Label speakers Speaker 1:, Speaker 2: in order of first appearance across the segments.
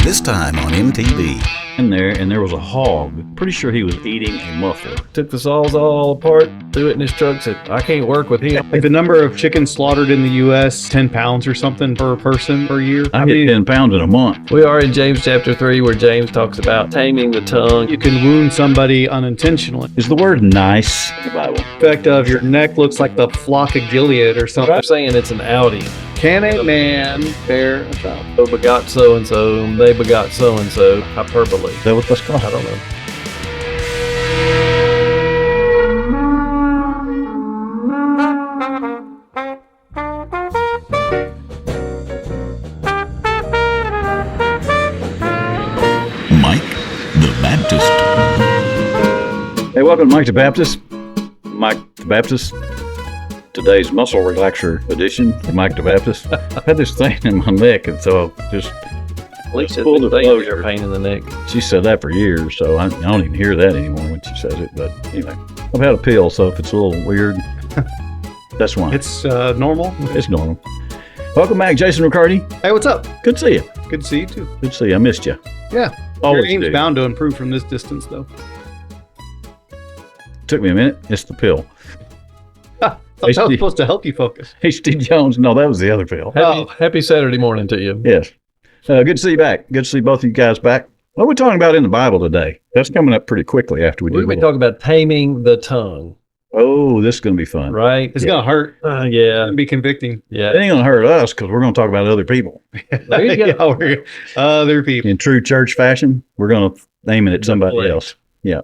Speaker 1: This time on MTB.
Speaker 2: In there, and there was a hog. Pretty sure he was eating a muffler.
Speaker 3: Took the saws all apart, threw it in his truck, said, I can't work with him.
Speaker 4: Like the number of chickens slaughtered in the U.S., 10 pounds or something per person per year.
Speaker 2: I hit 10 pounds in a month.
Speaker 3: We are in James chapter 3 where James talks about taming the tongue.
Speaker 4: You can wound somebody unintentionally.
Speaker 2: Is the word nice in the Bible?
Speaker 4: The effect of your neck looks like the flock of Gilead or something.
Speaker 3: I'm saying it's an Audi.
Speaker 4: Can a man bear a child?
Speaker 3: So begot so-and-so, they begot so-and-so, hyperbole.
Speaker 2: Is that what that's called?
Speaker 3: I don't know.
Speaker 1: Mike the Baptist.
Speaker 2: Hey, welcome to Mike the Baptist. Mike the Baptist. Today's muscle relaxer edition of Mike the Baptist. I had this thing in my neck, and so just
Speaker 3: At least it's
Speaker 2: full
Speaker 3: a
Speaker 2: disclosure.
Speaker 3: pain in the neck.
Speaker 2: She said that for years, so I don't even hear that anymore when she says it. But anyway, I've had a pill, so if it's a little weird, that's why.
Speaker 4: It's normal.
Speaker 2: It's normal. Welcome back, Jason Riccardi.
Speaker 4: Hey, what's up?
Speaker 2: Good to see you.
Speaker 4: Good to see you too.
Speaker 2: Good to see you. I missed you.
Speaker 4: Yeah.
Speaker 2: Always
Speaker 4: Your aim's
Speaker 2: do.
Speaker 4: bound to improve from this distance, though.
Speaker 2: Took me a minute. It's the pill.
Speaker 4: That was supposed to help you focus.
Speaker 2: Hey, Steve Jones. No, that was the other pill.
Speaker 3: Happy Saturday morning to you.
Speaker 2: Yes. Good to see you back. Good to see both of you guys back. What are we talking about in the Bible today? That's coming up pretty quickly after we do.
Speaker 3: We've been talking about taming the tongue,
Speaker 2: Oh, this is going to be fun.
Speaker 3: right?
Speaker 4: It's going to hurt.
Speaker 3: Yeah.
Speaker 4: It'll be convicting.
Speaker 2: It
Speaker 3: Yeah.
Speaker 2: ain't going to hurt us because we're going to talk about other people.
Speaker 3: There you go.
Speaker 4: Yeah, we're other people.
Speaker 2: In true church fashion, we're going to aim it at somebody
Speaker 3: Definitely.
Speaker 2: else. Yeah.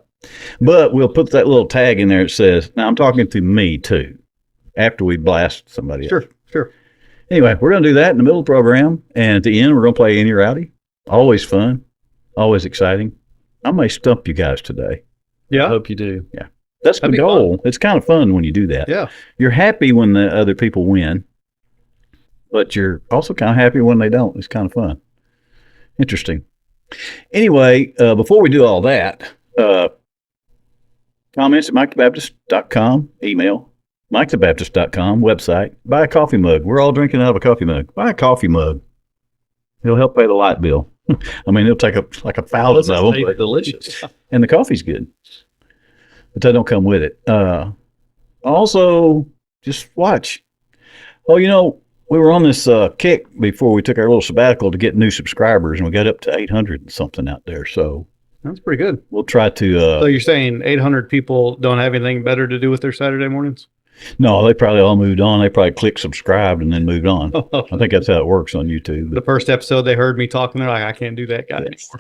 Speaker 2: But we'll put that little tag in there that says, now I'm talking to me too, after we blast somebody else.
Speaker 4: Sure.
Speaker 2: Anyway, we're going to do that in the middle of the program. And at the end, we're going to play In Your Audi. Always fun. Always exciting. I may stump you guys today.
Speaker 3: I
Speaker 4: Yeah.
Speaker 3: hope you do.
Speaker 2: That's the
Speaker 4: That'd be
Speaker 2: goal. It's kind of fun when you do that.
Speaker 4: Yeah.
Speaker 2: You're happy when the other people win, but you're also kind of happy when they don't. It's kind of fun. Interesting. Anyway, before we do all that, comments at MikeTheBaptist.com, email, MikeTheBaptist.com, website, buy a coffee mug. We're all drinking out of a coffee mug. Buy a coffee mug. It'll help pay the light bill. I mean, it'll take like 1,000 of them.
Speaker 3: Tastes
Speaker 2: but-
Speaker 3: delicious.
Speaker 2: and the coffee's good, but they don't come with it. Also, just watch. Oh, we were on this kick before we took our little sabbatical to get new subscribers, and we got up to 800 and something out there. So
Speaker 4: That's pretty good.
Speaker 2: we'll try to.
Speaker 4: So you're saying 800 people don't have anything better to do with their Saturday mornings?
Speaker 2: No, they probably all moved on. They probably clicked subscribed and then moved on. I think that's how it works on YouTube.
Speaker 4: The first episode, they heard me talking. They're like, I can't do that guy anymore.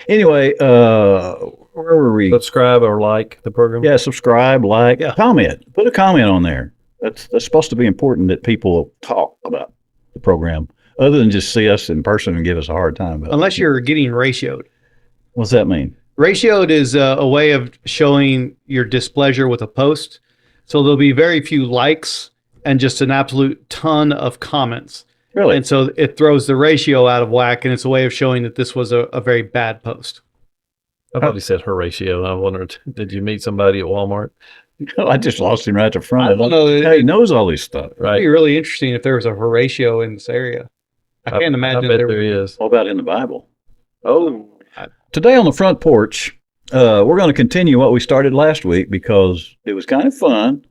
Speaker 2: Anyway, where were we?
Speaker 3: Subscribe or like the program.
Speaker 2: Yeah, subscribe, like,
Speaker 4: Yeah.
Speaker 2: comment. Put a comment on there. That's supposed to be important that people talk about the program, other than just see us in person and give us a hard time about it.
Speaker 4: Unless you're getting ratioed.
Speaker 2: What's that mean?
Speaker 4: Ratioed is a way of showing your displeasure with a post. So there'll be very few likes and just an absolute ton of comments.
Speaker 2: Really?
Speaker 4: And so it throws the ratio out of whack, and it's a way of showing that this was a very bad post.
Speaker 3: I thought he said Horatio. I wondered, did you meet somebody at Walmart?
Speaker 2: I just lost him right at the front.
Speaker 4: I don't know.
Speaker 2: Hey, he knows all this stuff.
Speaker 4: It'd
Speaker 3: Right.
Speaker 4: be really interesting if there was a Horatio in this area. I can't imagine
Speaker 3: I bet
Speaker 4: there
Speaker 3: there is.
Speaker 2: What about in the Bible?
Speaker 4: Oh,
Speaker 2: Today on the front porch, we're going to continue what we started last week because it was kind of fun.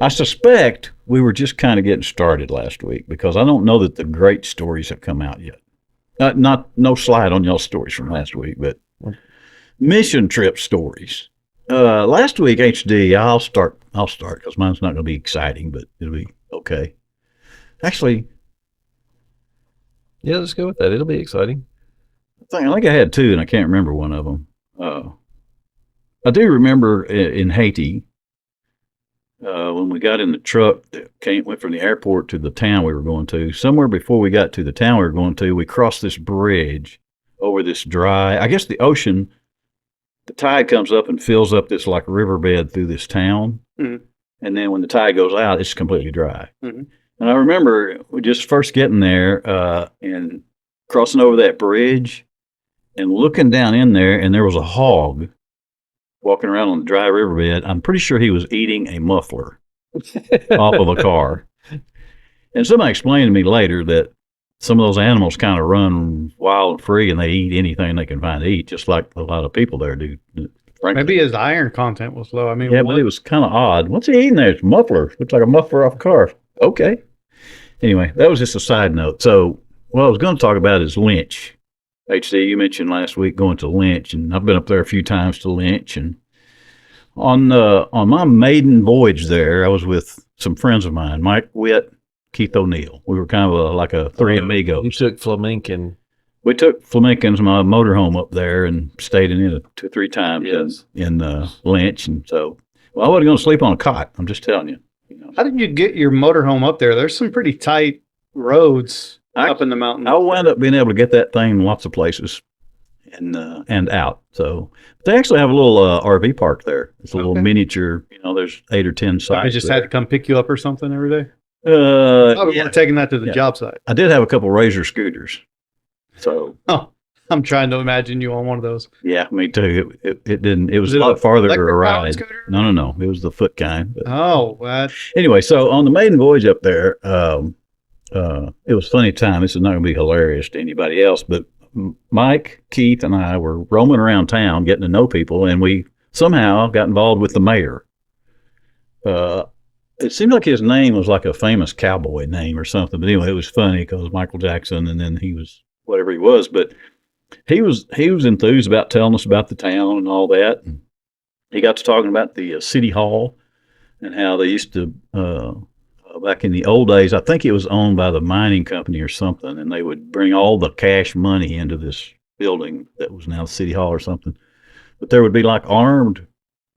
Speaker 2: I suspect we were just kind of getting started last week because I don't know that the great stories have come out yet. No slide on y'all's stories from last week, but mission trip stories. Last week, HD, I'll start because mine's not going to be exciting, but it'll be okay. Actually,
Speaker 3: Yeah, let's go with that. It'll be exciting.
Speaker 2: I think I had two, and I can't remember one of them. I do remember in Haiti when we got in the truck that went from the airport to the town we were going to. Somewhere before we got to the town we were going to, we crossed this bridge over this dry. I guess the ocean. The tide comes up and fills up this like riverbed through this town,
Speaker 4: Mhm.
Speaker 2: and then when the tide goes out, it's completely dry.
Speaker 4: Mhm.
Speaker 2: And I remember we just first getting there and crossing over that bridge and looking down in there, and there was a hog walking around on the dry riverbed. I'm pretty sure he was eating a muffler off of a car. And somebody explained to me later that some of those animals kind of run wild and free, and they eat anything they can find to eat, just like a lot of people there do. Frankly.
Speaker 4: Maybe his iron content was low. I mean,
Speaker 2: Yeah, but it was kind of odd. What's he eating there? It's a muffler. Looks like a muffler off a car. Okay. Anyway, that was just a side note. So what I was going to talk about is Lynch. HC, you mentioned last week going to Lynch, and I've been up there a few times to Lynch. And on my maiden voyage there, I was with some friends of mine, Mike Witt, Keith O'Neill. We were kind of like a three amigos.
Speaker 3: You took Flamencan.
Speaker 2: We took Flamencan's my motorhome up there and stayed in it 2 or 3 times in Lynch. And so, well, I wasn't going to sleep on a cot. I'm just telling you.
Speaker 4: How did you get your motorhome up there? There's some pretty tight roads up in the mountains.
Speaker 2: I wound up being able to get that thing in lots of places and out. So they actually have a little RV park there. It's a little miniature. There's 8 or 10 sites.
Speaker 4: I just had to come pick you up or something every day.
Speaker 2: We're
Speaker 4: taking that to the job site.
Speaker 2: I did have a couple Razor scooters. So
Speaker 4: I'm trying to imagine you on one of those.
Speaker 2: Yeah, me too. It didn't. It was a lot farther to ride.
Speaker 4: Scooter?
Speaker 2: No. It was the foot kind. But. Anyway, so on the maiden voyage up there, it was a funny time. This is not going to be hilarious to anybody else, but Mike, Keith, and I were roaming around town getting to know people, and we somehow got involved with the mayor. It seemed like his name was like a famous cowboy name or something. But anyway, it was funny because Michael Jackson, and then he was whatever he was. But he was enthused about telling us about the town and all that. And he got to talking about the city hall and how they used to, back in the old days, I think it was owned by the mining company or something, and they would bring all the cash money into this building that was now the city hall or something. But there would be like armed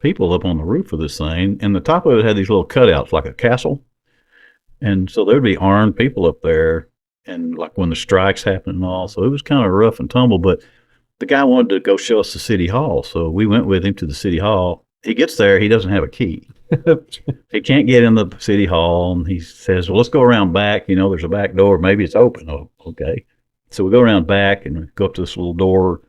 Speaker 2: people up on the roof of this thing, and the top of it had these little cutouts like a castle. And so there'd be armed people up there, and like when the strikes happened and all. So it was kind of rough and tumble, but the guy wanted to go show us the city hall. So we went with him to the city hall. He gets there, he doesn't have a key. He can't get in the city hall, and he says, well, let's go around back. There's a back door. Maybe it's open. Oh, okay. So we go around back and go up to this little door.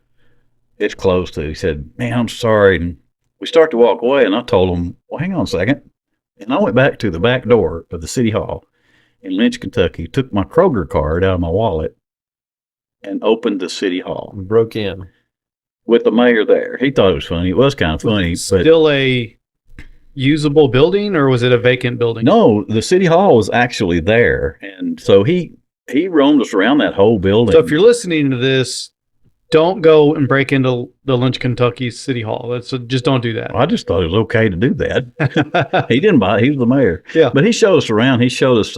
Speaker 2: It's closed too. He said, man, I'm sorry. And we start to walk away, and I told him, well, hang on a second. And I went back to the back door of the city hall in Lynch, Kentucky, took my Kroger card out of my wallet, and opened the city hall.
Speaker 3: Broke in.
Speaker 2: With the mayor there. He thought it was funny. It was kind of funny.
Speaker 4: Still a usable building, or was it a vacant building?
Speaker 2: No, the city hall was actually there. And so he roamed us around that whole building.
Speaker 4: So if you're listening to this, don't go and break into the Lynch, Kentucky City Hall. Just don't do that.
Speaker 2: Well, I just thought it was okay to do that. He didn't buy it. He was the mayor.
Speaker 4: Yeah.
Speaker 2: But he showed us around. He showed us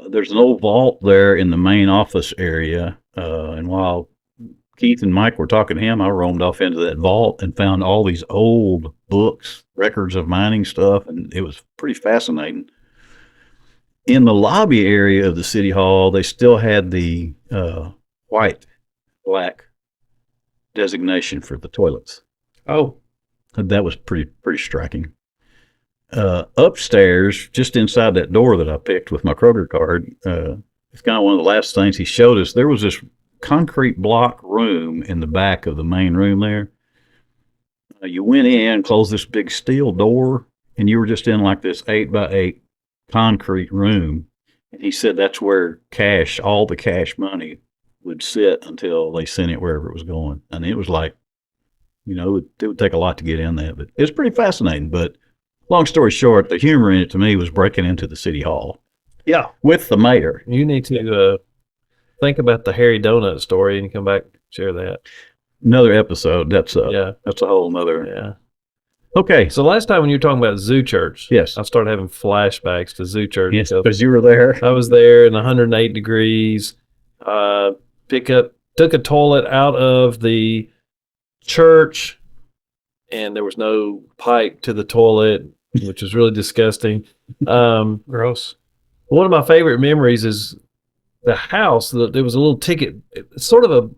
Speaker 2: there's an old vault there in the main office area. And while Keith and Mike were talking to him, I roamed off into that vault and found all these old books, records of mining stuff, and it was pretty fascinating. In the lobby area of the city hall, they still had the black designation for the toilets.
Speaker 4: Oh.
Speaker 2: That was pretty striking. Upstairs, just inside that door that I picked with my Kroger card, it's kind of one of the last things he showed us. There was this concrete block room in the back of the main room there. You went in, closed this big steel door, and you were just in like this 8x8 concrete room. And he said that's where all the cash money would sit until they sent it wherever it was going. And it was like, it would take a lot to get in there, but it was pretty fascinating. But long story short, the humor in it to me was breaking into the city hall.
Speaker 4: Yeah.
Speaker 2: With the mayor.
Speaker 3: You need to think about the Harry Donut story and come back and share that.
Speaker 2: Another episode. That's a whole nother.
Speaker 3: Yeah.
Speaker 2: Okay.
Speaker 3: So last time when you were talking about Zoo Church,
Speaker 2: yes,
Speaker 3: I started having flashbacks to Zoo Church.
Speaker 2: Yes, because you were there.
Speaker 3: I was there in 108 degrees. Took a toilet out of the church, and there was no pipe to the toilet, which was really disgusting.
Speaker 4: Gross.
Speaker 3: One of my favorite memories is the house. There was a little ticket. It's sort of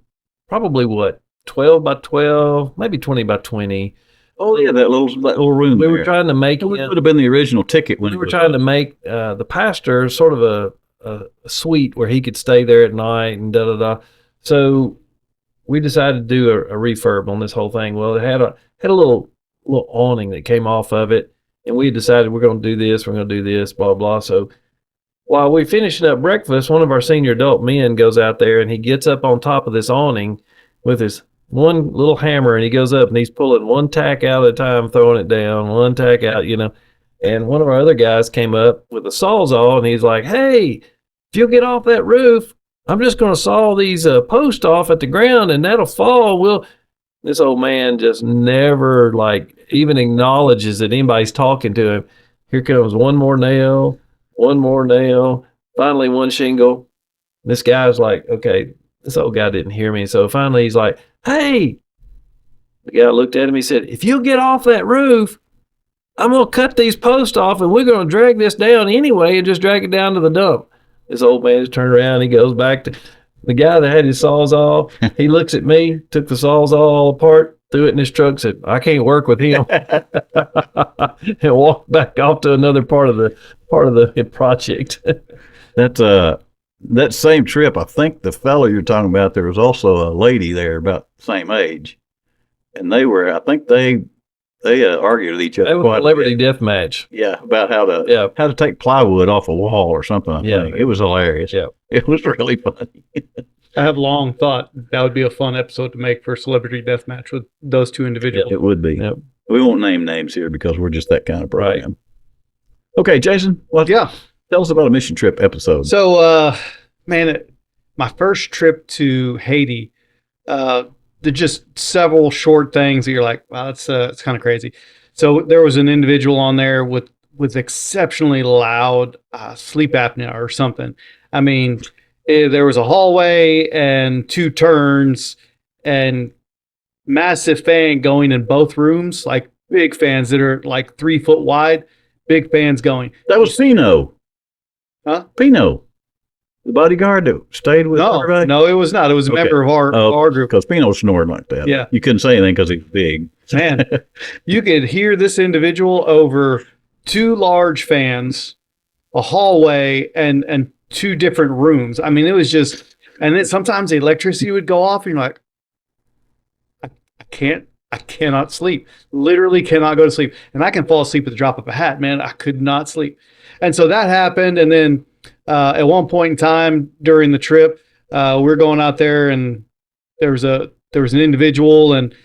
Speaker 3: probably 12 by 12, maybe 20 by 20.
Speaker 2: Oh yeah, that little room.
Speaker 3: We were trying to make
Speaker 2: it would have been the original ticket when
Speaker 3: we were trying to make the pastor sort of a suite where he could stay there at night and da da da. So we decided to do a refurb on this whole thing. Well, it had a little awning that came off of it, and we decided we're going to do this, blah blah. So while we finishing up breakfast, one of our senior adult men goes out there and he gets up on top of this awning with his one little hammer, and he goes up and he's pulling one tack out at a time, throwing it down, one tack out, And one of our other guys came up with a sawzall, and he's like, "Hey, if you'll get off that roof, I'm just going to saw these posts off at the ground, and that'll fall." This old man just never even acknowledges that anybody's talking to him. Here comes one more nail, finally one shingle. This guy's like, okay, this old guy didn't hear me. So finally he's like, "Hey," the guy looked at him. He said, "If you'll get off that roof, I'm going to cut these posts off and we're going to drag this down anyway and just drag it down to the dump." This old man just turned around. He goes back to the guy that had his sawzall. He looks at me, took the sawzall apart, threw it in his truck, said, "I can't work with him," and walked back off to another part of the project.
Speaker 2: That same trip, I think the fellow you're talking about, there was also a lady there about the same age, and they argued with each other.
Speaker 3: That was a celebrity death match.
Speaker 2: Yeah, about how to take plywood off a wall or something. I think. It was hilarious.
Speaker 3: Yeah,
Speaker 2: it was really funny.
Speaker 4: I have long thought that would be a fun episode to make for Celebrity Deathmatch with those two individuals.
Speaker 2: It would be.
Speaker 3: Yep.
Speaker 2: We won't name names here because we're just that kind of program. Right. Okay, Jason. Tell us about a mission trip episode.
Speaker 4: So, my first trip to Haiti, there's just several short things that you're like, wow, it's kind of crazy. So there was an individual on there with exceptionally loud sleep apnea or something. I mean, there was a hallway and two turns and massive fan going in both rooms, like big fans that are like 3 foot wide, big fans going.
Speaker 2: That was Pino.
Speaker 4: Huh?
Speaker 2: Pino. The bodyguard that stayed with everybody?
Speaker 4: No, it was not. It was a member of our group.
Speaker 2: Because Pino was snoring like that.
Speaker 4: Yeah.
Speaker 2: You couldn't say anything because he's big.
Speaker 4: Man, you could hear this individual over 2 large fans, a hallway, and 2 different rooms. I mean, it was just, and then sometimes the electricity would go off, and you're like, I cannot sleep. Literally cannot go to sleep. And I can fall asleep at the drop of a hat, man. I could not sleep. And so that happened, and then at one point in time during the trip, we're going out there, and there was an individual, and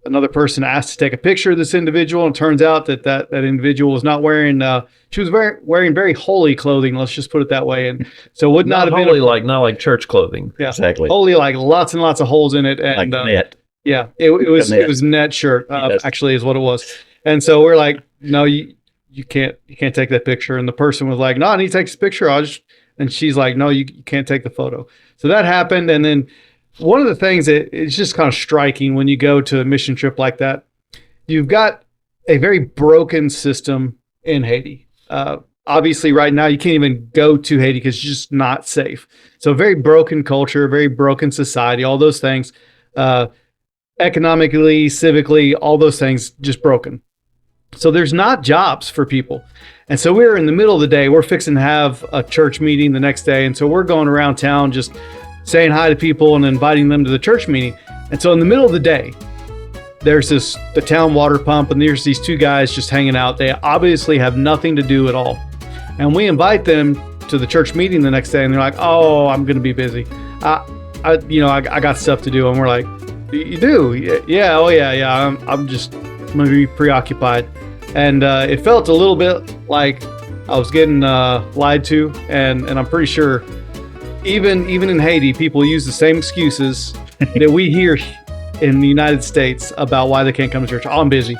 Speaker 4: another person asked to take a picture of this individual, and it turns out that individual was not wearing. She was wearing very holy clothing. Let's just put it that way, and so would not have
Speaker 3: holy
Speaker 4: been
Speaker 3: not like church clothing.
Speaker 4: Yeah,
Speaker 2: exactly.
Speaker 4: Holy, like lots and lots of holes in it, and
Speaker 2: like net.
Speaker 4: Yeah, it was net shirt actually is what it was, and so we're like, no, you can't take that picture. And the person was like, "No, I need to take this picture." And she's like, "No, you can't take the photo." So that happened. And then one of the things that is just kind of striking when you go to a mission trip like that, you've got a very broken system in Haiti. Obviously right now you can't even go to Haiti because it's just not safe. So very broken culture, very broken society, all those things, economically, civically, all those things just broken. So there's not jobs for people. And so we're in the middle of the day, we're fixing to have a church meeting the next day. And so we're going around town just saying hi to people and inviting them to the church meeting. And so in the middle of the day, there's the town water pump, and there's these 2 guys just hanging out. They obviously have nothing to do at all. And we invite them to the church meeting the next day, and they're like, "Oh, I'm going to be busy. I got stuff to do." And we're like, "You do? Yeah. Oh yeah. I'm going to be preoccupied." And it felt a little bit like I was getting lied to, and I'm pretty sure even in Haiti, people use the same excuses that we hear in the United States about why they can't come to church. "Oh, I'm busy."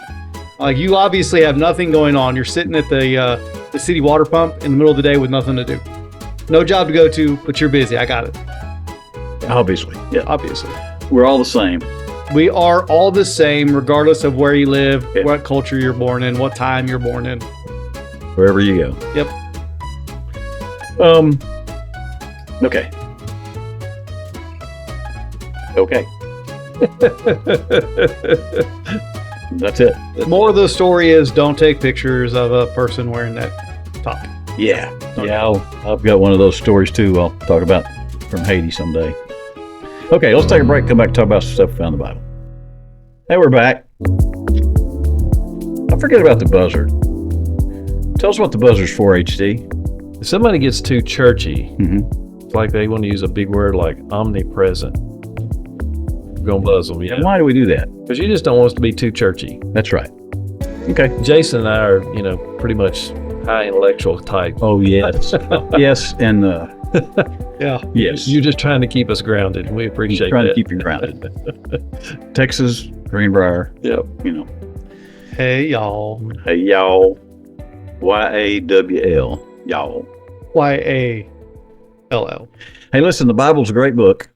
Speaker 4: Like, you obviously have nothing going on. You're sitting at the city water pump in the middle of the day with nothing to do. No job to go to, but you're busy. I got it.
Speaker 2: Obviously.
Speaker 4: Yeah, obviously.
Speaker 2: We're all the same.
Speaker 4: We are all the same, regardless of where you live, what culture you're born in, what time you're born in.
Speaker 2: Wherever you go.
Speaker 4: Yep.
Speaker 2: Okay. Okay. That's it.
Speaker 4: More of the story is don't take pictures of a person wearing that top.
Speaker 2: Yeah. Yeah, I've got one of those stories too I'll talk about from Haiti someday. Okay, let's take a break, come back and talk about some stuff we found in the Bible. Hey, we're back. I forget about the buzzer. Tell us what the buzzer's for, HD.
Speaker 3: if somebody gets too churchy,
Speaker 2: Mhm.
Speaker 3: it's like they want to use a big word like omnipresent. We're gonna buzz them,
Speaker 2: And why do we do that?
Speaker 3: Because you just don't want us to be too churchy.
Speaker 2: That's right. Okay.
Speaker 3: Jason and I are, pretty much high intellectual type.
Speaker 2: Oh, yes. Yes, and
Speaker 4: Yeah.
Speaker 2: yes.
Speaker 3: You're just trying to keep us grounded. We appreciate
Speaker 2: trying
Speaker 3: that.
Speaker 2: to keep you grounded. Texas, Greenbrier,
Speaker 3: Yep.
Speaker 4: Hey, y'all.
Speaker 2: Hey, y'all. YAWL. Y'all.
Speaker 4: YALL.
Speaker 2: Hey, listen, the Bible's a great book.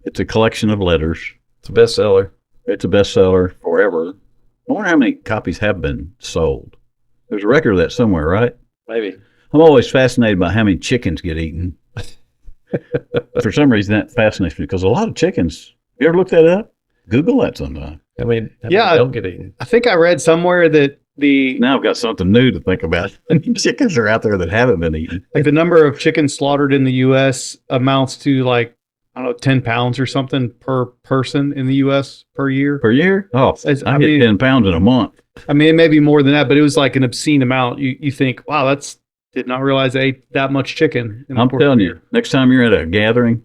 Speaker 2: It's a collection of letters.
Speaker 3: It's a bestseller.
Speaker 2: It's a bestseller forever. I wonder how many copies have been sold. There's a record of that somewhere, right?
Speaker 3: Maybe.
Speaker 2: I'm always fascinated by how many chickens get eaten. For some reason, that fascinates me because a lot of chickens. You ever look that up? Google that sometime.
Speaker 3: I mean,
Speaker 4: Yeah.
Speaker 3: don't get eaten.
Speaker 4: I think I read somewhere that
Speaker 2: Now I've got something new to think about. How many chickens are out there that haven't been eaten?
Speaker 4: like the number of chickens slaughtered in the U.S. amounts to like, I don't know, 10 pounds or something per person in the U.S. per year.
Speaker 2: Per year? Oh,
Speaker 4: I
Speaker 2: I
Speaker 4: mean-
Speaker 2: get 10 pounds in a month.
Speaker 4: I mean, it may be more than that, but it was like an obscene amount. You think, wow, did not realize I ate that much chicken. In the
Speaker 2: I'm
Speaker 4: course of
Speaker 2: telling
Speaker 4: a
Speaker 2: you,
Speaker 4: year.
Speaker 2: next time you're at a gathering,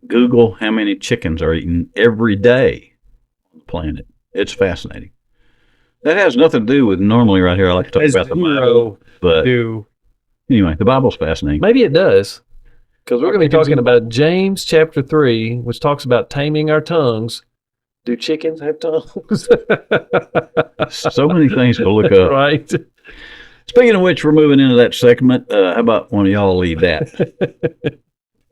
Speaker 2: Google how many chickens are eaten every day on the planet. It's fascinating. That has nothing to do with normally right here. I like to talk
Speaker 4: Has
Speaker 2: about the Bible,
Speaker 4: zero
Speaker 2: but
Speaker 4: do.
Speaker 2: anyway, the Bible's fascinating.
Speaker 3: Maybe it does. Because we're going to be
Speaker 4: Chickens
Speaker 3: talking
Speaker 4: eat-
Speaker 3: about James chapter 3, which talks about taming our tongues. Do chickens have tongues?
Speaker 2: So many things to look up.
Speaker 3: Right.
Speaker 2: Speaking of which, we're moving into that segment. How about one of y'all lead that?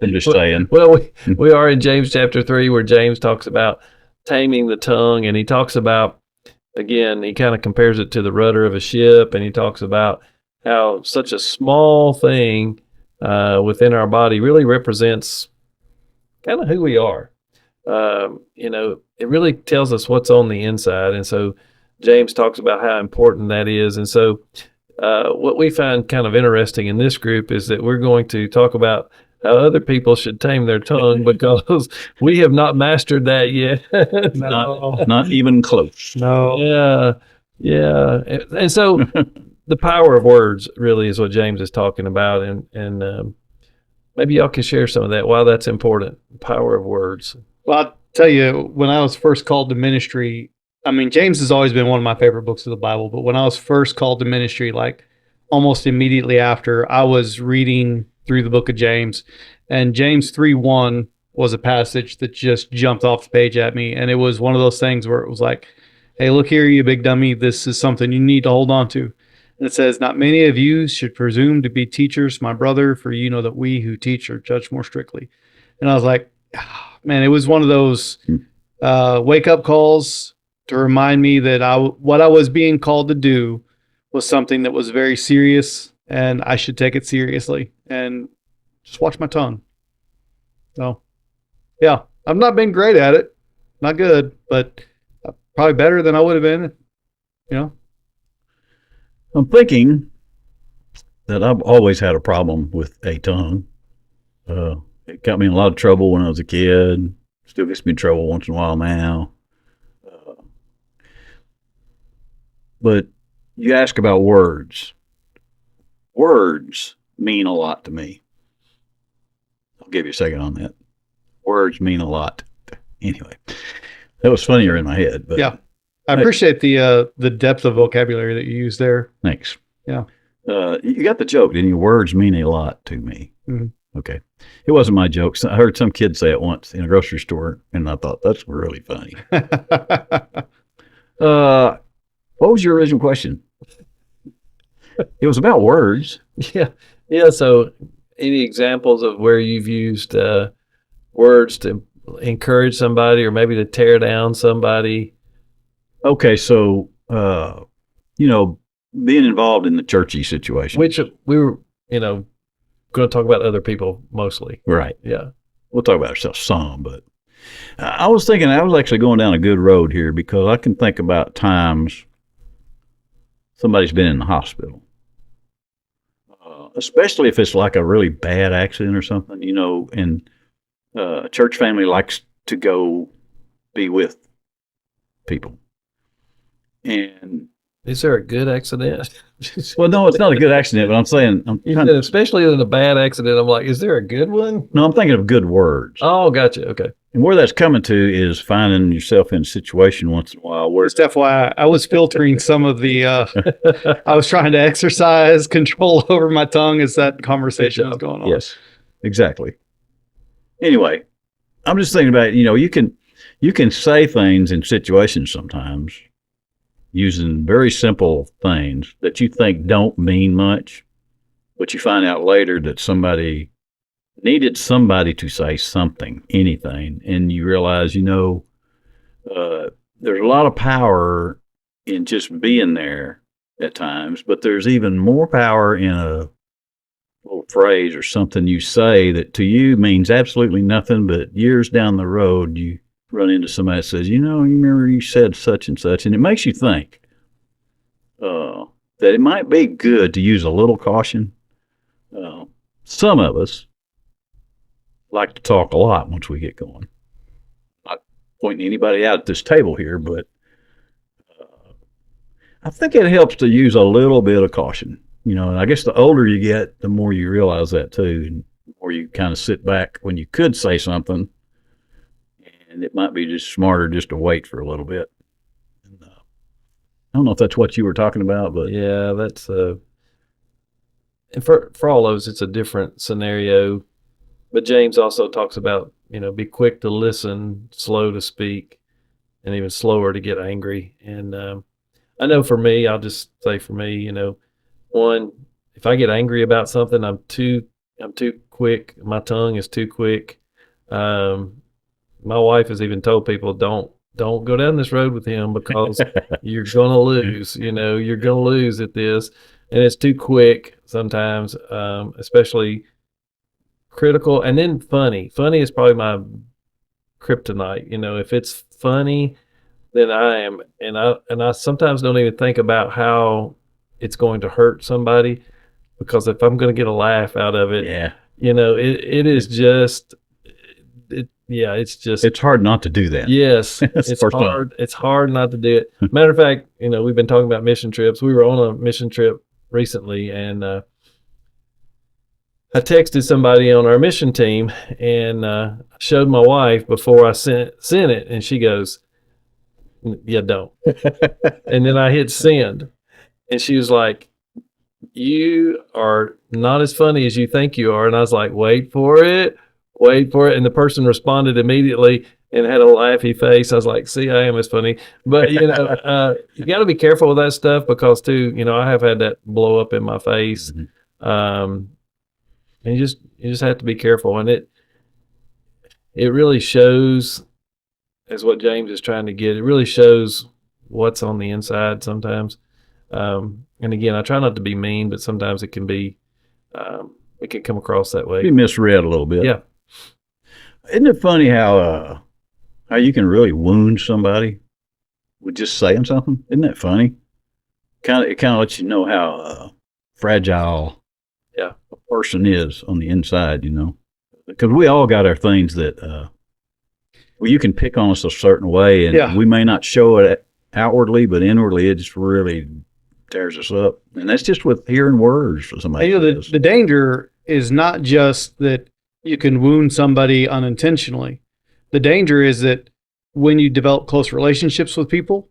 Speaker 2: I'm just saying.
Speaker 3: Well, we are in James chapter 3, where James talks about taming the tongue, and he talks about, again, he kind of compares it to the rudder of a ship, and he talks about how such a small thing within our body really represents kind of who we are. It really tells us what's on the inside, and so James talks about how important that is. And so what we find kind of interesting in this group is that we're going to talk about how other people should tame their tongue because we have not mastered that yet.
Speaker 2: Not even close.
Speaker 4: No.
Speaker 3: Yeah. And so the power of words really is what James is talking about. And maybe y'all can share some of that, why that's important, the power of words.
Speaker 4: Well, I'll tell you, when I was first called to ministry, I mean, James has always been one of my favorite books of the Bible, but when I was first called to ministry, like almost immediately after, I was reading through the book of James, and James 3:1 was a passage that just jumped off the page at me. And it was one of those things where it was like, hey, look here, you big dummy, this is something you need to hold on to. And it says, not many of you should presume to be teachers, my brother, for you know that we who teach are judged more strictly. And I was like, man, it was one of those wake up calls to remind me that what I was being called to do was something that was very serious and I should take it seriously and just watch my tongue. So, yeah, I've not been great at it. Not good, but probably better than I would have been,
Speaker 2: I'm thinking that I've always had a problem with a tongue. It got me in a lot of trouble when I was a kid. Still gets me in trouble once in a while now. But you ask about words. Words mean a lot to me. I'll give you a second on that. Words mean a lot. Anyway, that was funnier in my head. But
Speaker 4: yeah. I appreciate the depth of vocabulary that you use there.
Speaker 2: Thanks.
Speaker 4: Yeah.
Speaker 2: You got the joke, didn't you? Words mean a lot to me.
Speaker 4: Mhm.
Speaker 2: Okay. It wasn't my joke. I heard some kid say it once in a grocery store, and I thought, that's really funny. What was your original question? It was about words.
Speaker 3: Yeah. So any examples of where you've used words to encourage somebody or maybe to tear down somebody?
Speaker 2: Okay. So, being involved in the churchy situation.
Speaker 3: Which we were, going to talk about other people mostly.
Speaker 2: Right.
Speaker 3: Yeah.
Speaker 2: We'll talk about ourselves some, but I was thinking I was actually going down a good road here because I can think about times somebody's been in the hospital, especially if it's like a really bad accident or something, and a church family likes to go be with people. And
Speaker 3: Is there a good accident?
Speaker 2: Well, no, it's not a good accident, but I'm saying,
Speaker 3: Especially in a bad accident, I'm like, is there a good one?
Speaker 2: no, I'm thinking of good words.
Speaker 3: Oh, gotcha. Okay.
Speaker 2: And where that's coming to is finding yourself in a situation once in a while where
Speaker 4: Just FYI, I was filtering some of the, I was trying to exercise control over my tongue as that conversation was going on.
Speaker 2: yes, exactly. Anyway, I'm just thinking about, you can say things in situations sometimes using very simple things that you think don't mean much, but you find out later that somebody needed somebody to say something, anything, and you realize, there's a lot of power in just being there at times, but there's even more power in a little phrase or something you say that to you means absolutely nothing, but years down the road, you run into somebody that says, you remember you said such and such, and it makes you think that it might be good to use a little caution. Some of us like to talk a lot once we get going. Not pointing anybody out at this table here, but I think it helps to use a little bit of caution. And I guess the older you get, the more you realize that too, and the more you kind of sit back when you could say something, and it might be just smarter just to wait for a little bit. And, I don't know if that's what you were talking about, but
Speaker 3: yeah, that's and for all of us, it's a different scenario. But James also talks about, be quick to listen, slow to speak, and even slower to get angry. And I know for me, I'll just say for me, one, if I get angry about something, I'm too quick. My tongue is too quick. My wife has even told people, don't go down this road with him because you're gonna lose. You're gonna lose at this, and it's too quick sometimes, especially critical. And then funny is probably my kryptonite. If it's funny, then I am, and I sometimes don't even think about how it's going to hurt somebody, because if I'm going to get a laugh out of it,
Speaker 2: yeah,
Speaker 3: it is just,
Speaker 2: it's hard not to do that.
Speaker 3: Yes, it's hard. It's hard not to do it. Matter of fact, we've been talking about mission trips. We were on a mission trip recently, and I texted somebody on our mission team and showed my wife before I sent it, and she goes, "Yeah, don't." And then I hit send, and she was like, "You are not as funny as you think you are." And I was like, wait for it. And the person responded immediately and had a laughy face. I was like, see, I am as funny. But, you got to be careful with that stuff because, too, I have had that blow up in my face. And you just have to be careful. And it really shows, as what James is trying to get, it really shows what's on the inside sometimes. And again, I try not to be mean, but sometimes it can be, it can come across that way.
Speaker 2: Be misread a little bit.
Speaker 3: Yeah.
Speaker 2: Isn't it funny how you can really wound somebody with just saying something? Isn't that funny? It kind of lets you know how fragile a person is on the inside, because we all got our things that you can pick on us a certain way, and we may not show it outwardly, but inwardly it just really tears us up. And that's just with hearing words from somebody.
Speaker 4: The danger is not just that you can wound somebody unintentionally. The danger is that when you develop close relationships with people,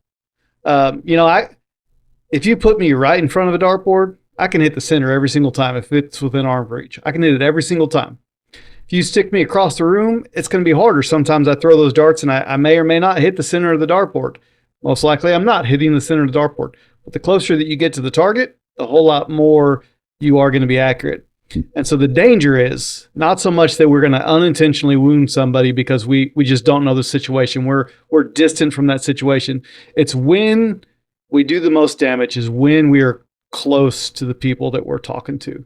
Speaker 4: if you put me right in front of a dartboard, I can hit the center every single time if it's within arm reach. I can hit it every single time. If you stick me across the room, it's going to be harder. Sometimes I throw those darts and I may or may not hit the center of the dartboard. Most likely I'm not hitting the center of the dartboard. But the closer that you get to the target, the whole lot more you are going to be accurate. And so the danger is not so much that we're going to unintentionally wound somebody because we just don't know the situation. We're distant from that situation. It's when we do the most damage is when we are close to the people that we're talking to.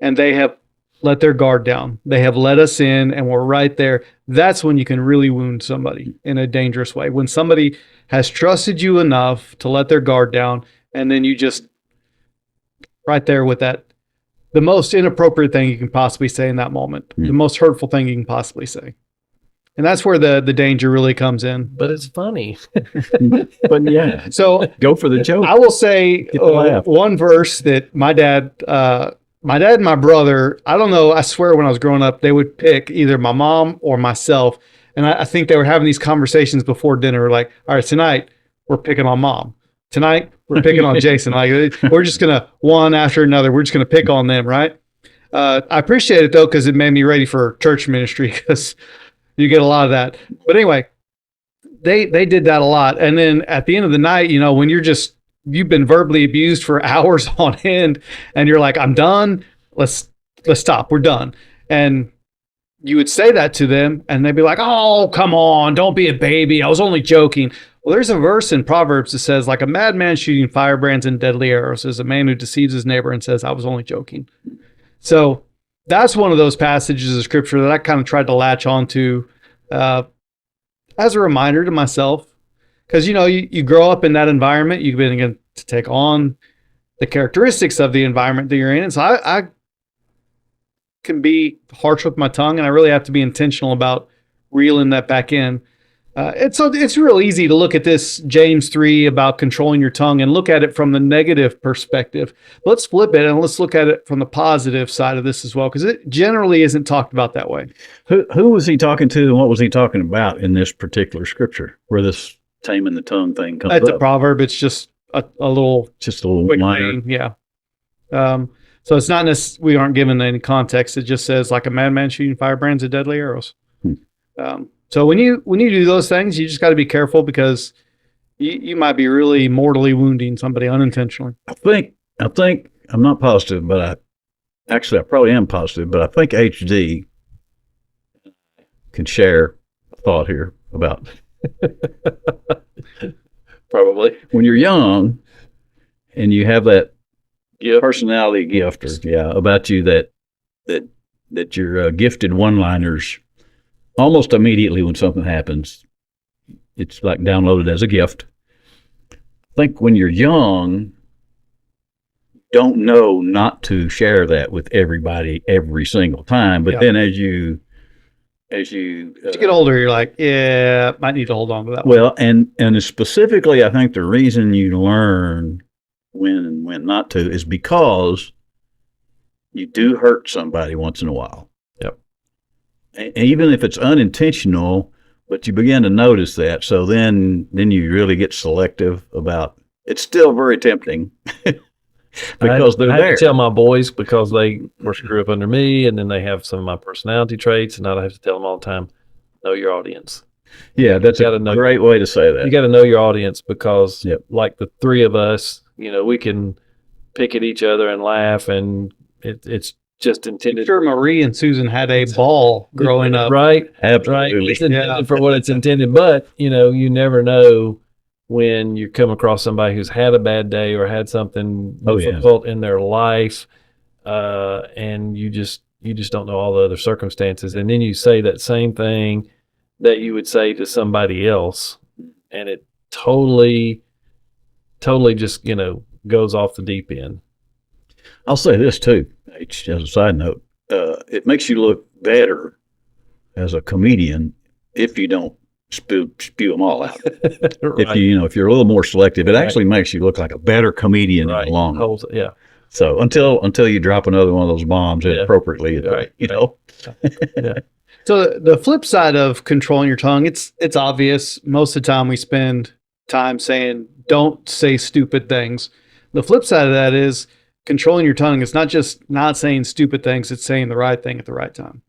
Speaker 4: And they have let their guard down. They have let us in and we're right there. That's when you can really wound somebody in a dangerous way. When somebody has trusted you enough to let their guard down, and then you just right there with that, the most inappropriate thing you can possibly say in that moment, the most hurtful thing you can possibly say. And that's where the danger really comes in.
Speaker 3: But it's funny.
Speaker 2: But yeah,
Speaker 4: So
Speaker 2: go for the joke.
Speaker 4: I will say
Speaker 2: Get the laugh.
Speaker 4: one verse that my dad and my brother, I don't know, I swear when I was growing up, they would pick either my mom or myself. And I think they were having these conversations before dinner, like, all right, tonight we're picking on mom. Tonight we're picking on Jason. Like, we're just going to one after another. We're just going to pick on them, right? I appreciate it though, because it made me ready for church ministry, because you get a lot of that. But anyway, they did that a lot. And then at the end of the night, you know, when you've been verbally abused for hours on end and you're like, I'm done. Let's stop. We're done. And you would say that to them and they'd be like, oh, come on. Don't be a baby. I was only joking. Well, there's a verse in Proverbs that says, like a madman shooting firebrands and deadly arrows is a man who deceives his neighbor and says, I was only joking. So that's one of those passages of scripture that I kind of tried to latch onto as a reminder to myself. Because, you know, you grow up in that environment, you've been going to take on the characteristics of the environment that you're in. And so I can be harsh with my tongue, and I really have to be intentional about reeling that back in. It's real easy to look at this James 3 about controlling your tongue and look at it from the negative perspective. Let's flip it and let's look at it from the positive side of this as well, because it generally isn't talked about that way.
Speaker 2: Who was he talking to, and what was he talking about in this particular scripture where this taming the tongue thing comes
Speaker 4: It's
Speaker 2: up?
Speaker 4: a proverb. It's just a little
Speaker 2: Just a little
Speaker 4: quick
Speaker 2: minor.
Speaker 4: thing. Yeah. So it's not we aren't given any context. It just says, like a madman shooting firebrands and deadly arrows. So when you do those things, you just got to be careful, because you might be really mortally wounding somebody unintentionally.
Speaker 2: I think I'm not positive, but I probably am positive, but I think HD can share a thought here about
Speaker 3: Probably.
Speaker 2: when you're young and you have that personality gift, or about you that you're gifted one-liners almost immediately when something happens. It's like downloaded as a gift. I think when you're young, don't know not to share that with everybody every single time. But then as you
Speaker 4: get older, you're like, yeah, might need to hold on to that.
Speaker 2: well, and specifically, I think the reason you learn when and when not to is because you do hurt somebody once in a while.
Speaker 3: Yep.
Speaker 2: And even if it's unintentional, but you begin to notice that. So then you really get selective about. It's still very tempting because they're
Speaker 3: I
Speaker 2: there.
Speaker 3: have to tell my boys, because they were grew up under me, and then they have some of my personality traits, and I have to tell them all the time, know your audience.
Speaker 2: Yeah, that's a great way to say that.
Speaker 3: You got to know your audience, because
Speaker 2: Yep.
Speaker 3: like the three of us, you know, we can pick at each other and laugh, and it's just
Speaker 4: I'm
Speaker 3: intended.
Speaker 4: sure Marie and Susan had a ball growing up.
Speaker 3: Right. Right.
Speaker 2: Absolutely.
Speaker 3: It's intended for what it's intended, but you know, you never know when you come across somebody who's had a bad day or had something difficult in their life, and you just don't know all the other circumstances, and then you say that same thing that you would say to somebody else, and it totally just, you know, goes off the deep end.
Speaker 2: I'll say this too, H, as a side note. It makes you look better as a comedian if you don't spew them all out.
Speaker 3: Right.
Speaker 2: If you're a little more selective, it actually makes you look like a better comedian in the long run.
Speaker 3: Yeah.
Speaker 2: So until you drop another one of those bombs inappropriately,
Speaker 3: Right.
Speaker 2: Yeah.
Speaker 4: So the flip side of controlling your tongue, it's obvious. Most of the time we spend time saying, don't say stupid things. The flip side of that is controlling your tongue. It's not just not saying stupid things, it's saying the right thing at the right time.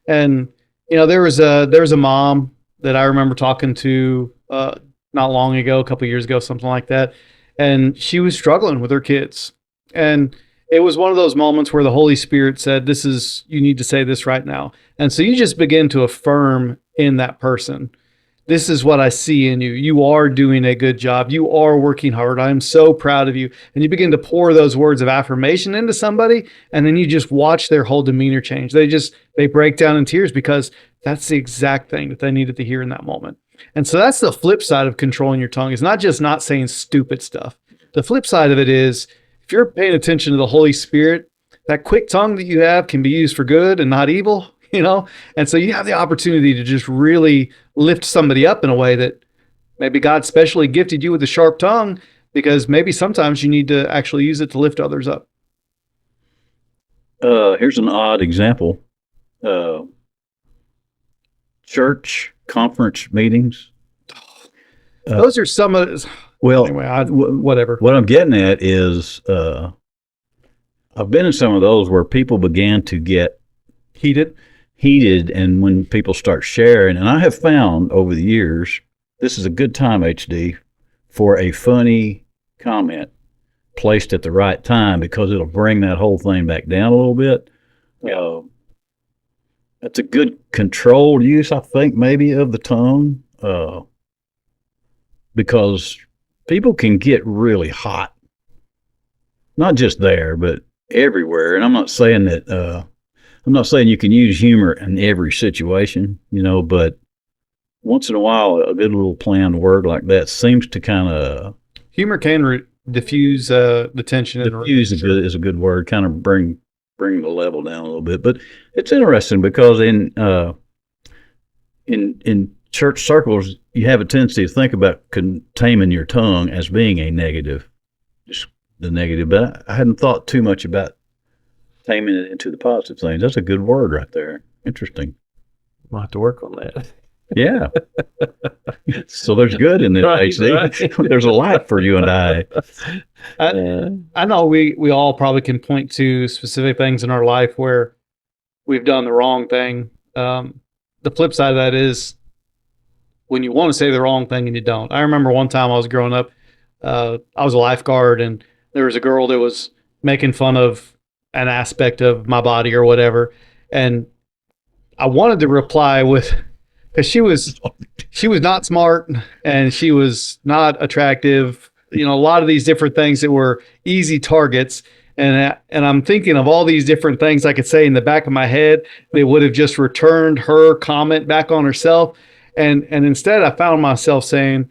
Speaker 4: And, you know, there was a mom that I remember talking to not long ago, a couple of years ago, something like that. And she was struggling with her kids. And it was one of those moments where the Holy Spirit said, you need to say this right now. And so you just begin to affirm in that person, this is what I see in you. You are doing a good job. You are working hard. I'm so proud of you. And you begin to pour those words of affirmation into somebody, and then you just watch their whole demeanor change. They break down in tears, because that's the exact thing that they needed to hear in that moment. And so that's the flip side of controlling your tongue. It's not just not saying stupid stuff. The flip side of it is, if you're paying attention to the Holy Spirit, that quick tongue that you have can be used for good and not evil. you know? And so you have the opportunity to just really lift somebody up in a way that maybe God specially gifted you with a sharp tongue, because maybe sometimes you need to actually use it to lift others up.
Speaker 2: Here's an odd example. Church conference meetings.
Speaker 4: Those are some of,
Speaker 2: Well,
Speaker 4: anyway, whatever.
Speaker 2: what I'm getting at is I've been in some of those where people began to get
Speaker 4: Heated.
Speaker 2: and when people start sharing, and I have found over the years, this is a good time, HD, for a funny comment placed at the right time, because it'll bring that whole thing back down a little bit. That's a good controlled use, I think, maybe of the tongue, because people can get really hot, not just there, but everywhere. And I'm not saying you can use humor in every situation, but once in a while, a good little planned word like that seems to kind of
Speaker 4: Humor can diffuse the tension.
Speaker 2: diffuse is a good word, kind of bring the level down a little bit. But it's interesting because in church circles, you have a tendency to think about taming your tongue as being a negative, just the negative. But I hadn't thought too much about taming it into the positive things. That's a good word right there. Interesting.
Speaker 3: I'll have to work on that.
Speaker 2: Yeah. So there's good in this,
Speaker 3: Right,
Speaker 2: AC.
Speaker 3: right.
Speaker 2: There's a lot for you and I.
Speaker 4: I know we all probably can point to specific things in our life where we've done the wrong thing. The flip side of that is when you want to say the wrong thing and you don't. I remember one time I was growing up, I was a lifeguard, and there was a girl that was making fun of an aspect of my body or whatever. And I wanted to reply with, because she was not smart and she was not attractive, a lot of these different things that were easy targets. And I'm thinking of all these different things I could say in the back of my head that would have just returned her comment back on herself. And instead I found myself saying,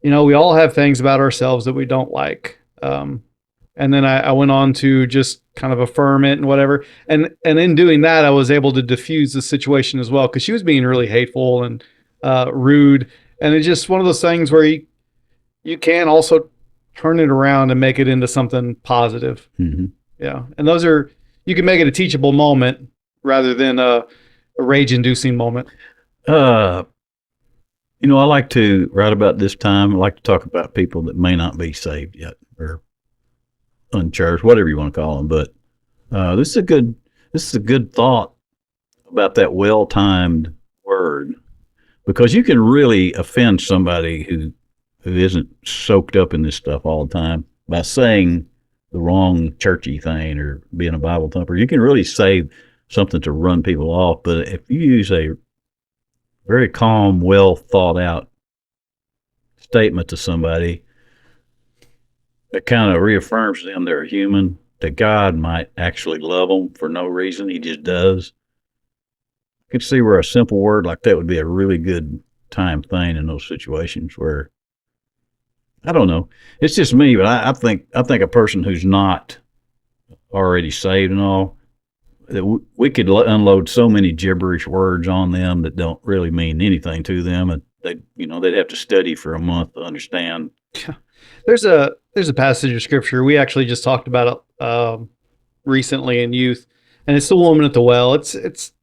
Speaker 4: we all have things about ourselves that we don't like. And then I went on to just kind of affirm it and whatever. And in doing that, I was able to diffuse the situation as well, because she was being really hateful and rude. And it's just one of those things where you can also turn it around and make it into something positive.
Speaker 2: Mm-hmm.
Speaker 4: Yeah. And you can make it a teachable moment rather than a rage-inducing moment.
Speaker 2: I like to, right about this time, I like to talk about people that may not be saved yet or unchurched, whatever you want to call them. But this is a good thought about that well-timed word, because you can really offend somebody who isn't soaked up in this stuff all the time by saying the wrong churchy thing or being a Bible thumper. You can really say something to run people off. But if you use a very calm, well thought out statement to somebody that kind of reaffirms them they're human, that God might actually love them for no reason, he just does. I could see where a simple word like that would be a really good time thing in those situations where, I don't know, it's just me, but I think a person who's not already saved and all, that we could unload so many gibberish words on them that don't really mean anything to them, and they'd have to study for a month to understand.
Speaker 4: There's a passage of scripture we actually just talked about recently in youth, and it's the woman at the well. It's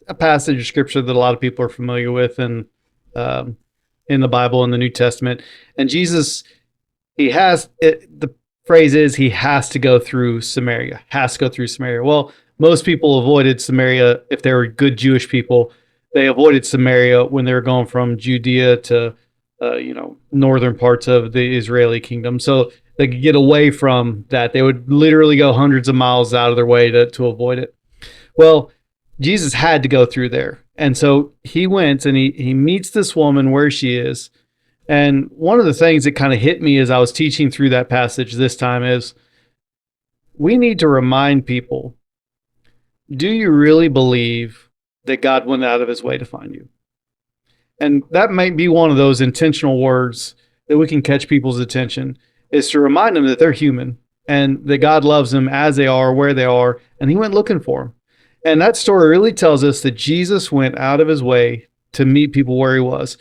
Speaker 4: a passage of scripture that a lot of people are familiar with in the Bible, in the New Testament. And Jesus, the phrase is he has to go through Samaria. Well, most people avoided Samaria if they were good Jewish people. They avoided Samaria when they were going from Judea to northern parts of the Israeli kingdom. So they could get away from that. They would literally go hundreds of miles out of their way to avoid it. Well, Jesus had to go through there. And so he went and he meets this woman where she is. And one of the things that kind of hit me as I was teaching through that passage this time is we need to remind people, do you really believe that God went out of his way to find you? And that might be one of those intentional words that we can catch people's attention, is to remind them that they're human and that God loves them as they are, where they are, and he went looking for them. And that story really tells us that Jesus went out of his way to meet people where he was.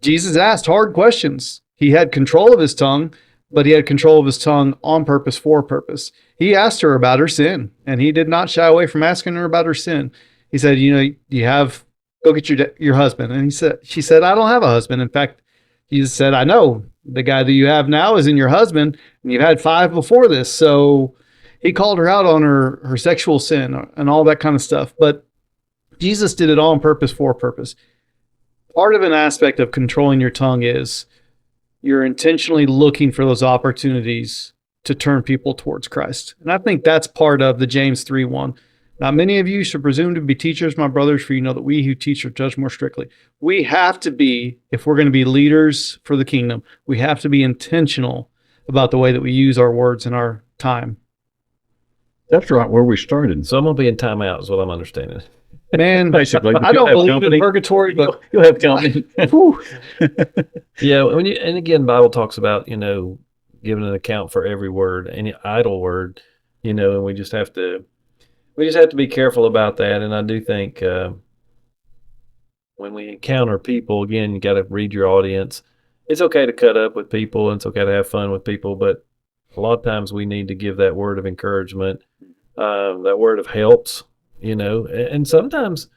Speaker 4: Jesus asked hard questions. He had control of his tongue, but he had control of his tongue on purpose, for purpose. He asked her about her sin, and he did not shy away from asking her about her sin. He said, go get your husband. And she said, I don't have a husband. In fact, Jesus said, I know the guy that you have now isn't your husband, and you've had 5 before this. So he called her out on her sexual sin and all that kind of stuff. But Jesus did it all on purpose, for purpose. Part of an aspect of controlling your tongue is you're intentionally looking for those opportunities to turn people towards Christ. And I think that's part of the James 3:1. Not many of you should presume to be teachers, my brothers, for you know that we who teach are judged more strictly. We have to be, if we're going to be leaders for the kingdom, we have to be intentional about the way that we use our words and our time.
Speaker 2: That's right where we started.
Speaker 3: So I'm going to be in timeout is what I'm understanding.
Speaker 4: Man,
Speaker 2: Basically,
Speaker 4: I don't believe in purgatory, but
Speaker 2: you'll have company.
Speaker 3: Yeah, and again, the Bible talks about, giving an account for every word, any idle word, and we just have to be careful about that. And I do think when we encounter people, again, you got to read your audience. It's okay to cut up with people, and it's okay to have fun with people, but a lot of times we need to give that word of encouragement, that word of helps, and sometimes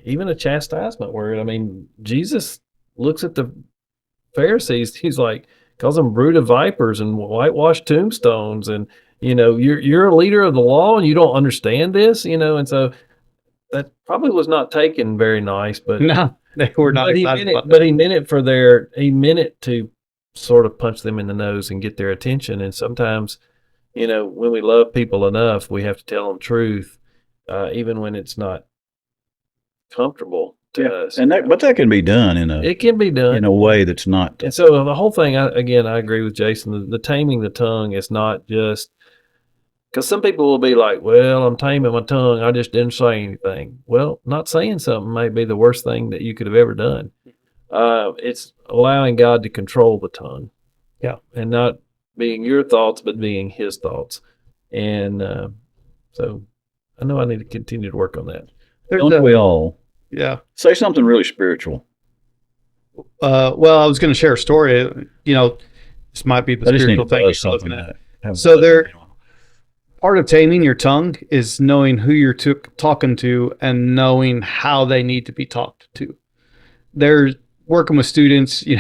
Speaker 3: even a chastisement word. I mean, Jesus looks at the Pharisees, he's like, calls them brood of vipers and whitewashed tombstones, and you're a leader of the law and you don't understand this, and so that probably was not taken very nice, but
Speaker 4: no, they were not excited about that.
Speaker 3: But he meant it to sort of punch them in the nose and get their attention. And sometimes, when we love people enough, we have to tell them truth, even when it's not comfortable to us.
Speaker 2: But that can be done
Speaker 3: it can be done
Speaker 2: in a way that's not.
Speaker 3: And so the whole thing, I agree with Jason. The taming the tongue is not just because some people will be like, well, I'm taming my tongue. I just didn't say anything. Well, not saying something might be the worst thing that you could have ever done. It's allowing God to control the tongue.
Speaker 4: Yeah.
Speaker 3: And not being your thoughts, but being his thoughts. And so I know I need to continue to work on that.
Speaker 2: Don't we all?
Speaker 4: Yeah.
Speaker 2: Say something really spiritual.
Speaker 4: Well, I was going to share a story. This might be the spiritual thing you're looking at. So part of taming your tongue is knowing who you're talking to and knowing how they need to be talked to. They're working with students. You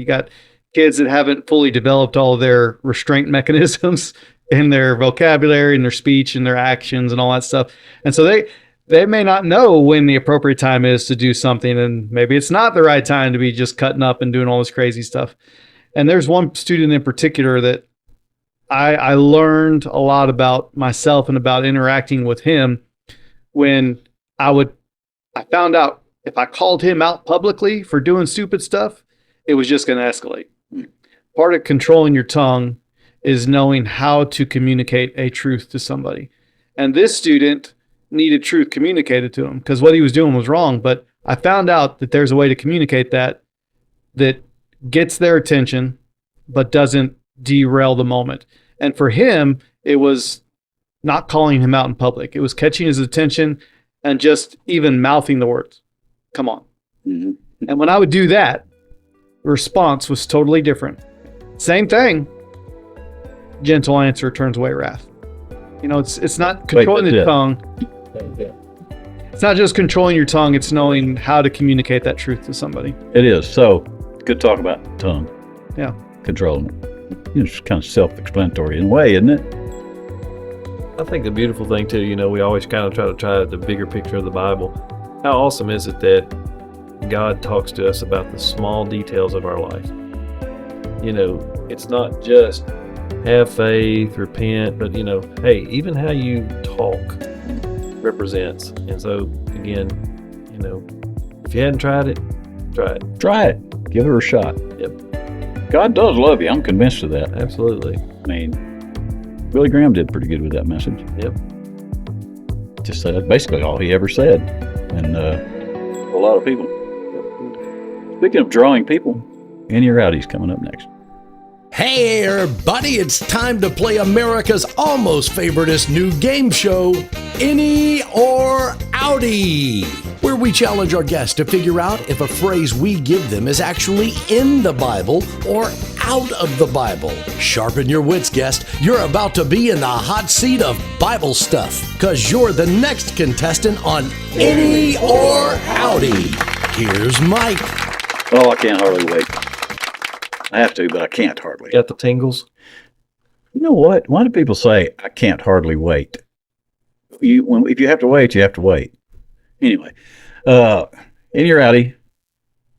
Speaker 4: got kids that haven't fully developed all of their restraint mechanisms in their vocabulary and their speech and their actions and all that stuff. And so they may not know when the appropriate time is to do something, and maybe it's not the right time to be just cutting up and doing all this crazy stuff. And there's one student in particular that I learned a lot about myself and about interacting with him when I found out if I called him out publicly for doing stupid stuff, it was just going to escalate. Part of controlling your tongue is knowing how to communicate a truth to somebody. And this student needed truth communicated to him because what he was doing was wrong. But I found out that there's a way to communicate that gets their attention, but doesn't derail the moment. And for him, it was not calling him out in public. It was catching his attention and just even mouthing the words, come on. Mm-hmm. And when I would do that, the response was totally different. Same thing. Gentle answer turns away wrath. It's not controlling the tongue. It's not just controlling your tongue. It's knowing how to communicate that truth to somebody.
Speaker 2: It is. So good talk about tongue.
Speaker 4: Yeah.
Speaker 2: Controlling it. It's kind of self-explanatory in a way, isn't it?
Speaker 3: I think the beautiful thing too, we always kind of try the bigger picture of the Bible. How awesome is it that God talks to us about the small details of our life? It's not just have faith, repent, but hey, even how you talk represents. And so again, if you hadn't tried it, try it.
Speaker 2: Try it. Give it a shot.
Speaker 3: Yep.
Speaker 2: God does love you. I'm convinced of that.
Speaker 3: Absolutely.
Speaker 2: I mean, Billy Graham did pretty good with that message.
Speaker 3: Yep.
Speaker 2: Just basically all he ever said. And a lot of people. Speaking of drawing people, in your Audi's coming up next.
Speaker 5: Hey everybody, it's time to play America's almost favoriteest new game show, Any or Audi, where we challenge our guests to figure out if a phrase we give them is actually in the Bible or out of the Bible. Sharpen your wits, guest. You're about to be in the hot seat of Bible stuff, because you're the next contestant on Any or Audi. Here's Mike.
Speaker 2: Oh, I can't hardly wait. I have to, but I can't hardly.
Speaker 3: Got the tingles?
Speaker 2: You know what? Why do people say I can't hardly wait? If you have to wait, you have to wait. Anyway, in your Audi,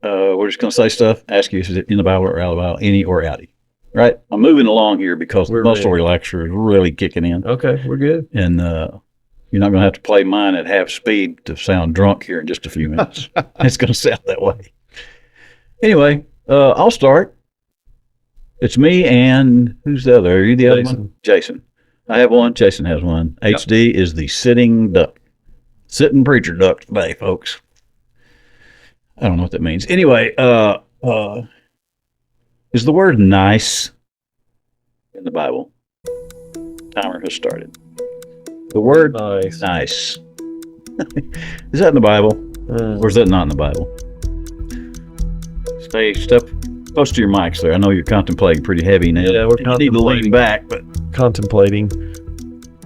Speaker 2: we're just going to say stuff, ask you, is it in the Bible or out of the Bible, any or Audi. Right? I'm moving along here because the muscle relaxer is really kicking in.
Speaker 3: Okay, we're good.
Speaker 2: And you're not going to have to play mine at half speed to sound drunk here in just a few minutes. It's going to sound that way. Anyway, I'll start. It's me and who's the other? Are you the other one? Jason. I have one. Jason has one. Yep. HD is the sitting duck. Sitting preacher duck today, folks. I don't know what that means. Anyway, is the word nice in the Bible? Timer has started. The word nice. Is that in the Bible? Or is that not in the Bible? Step close to your mics there. I know you're contemplating pretty heavy now.
Speaker 3: Yeah, we're contemplating.
Speaker 2: You need to lean back, but
Speaker 3: contemplating.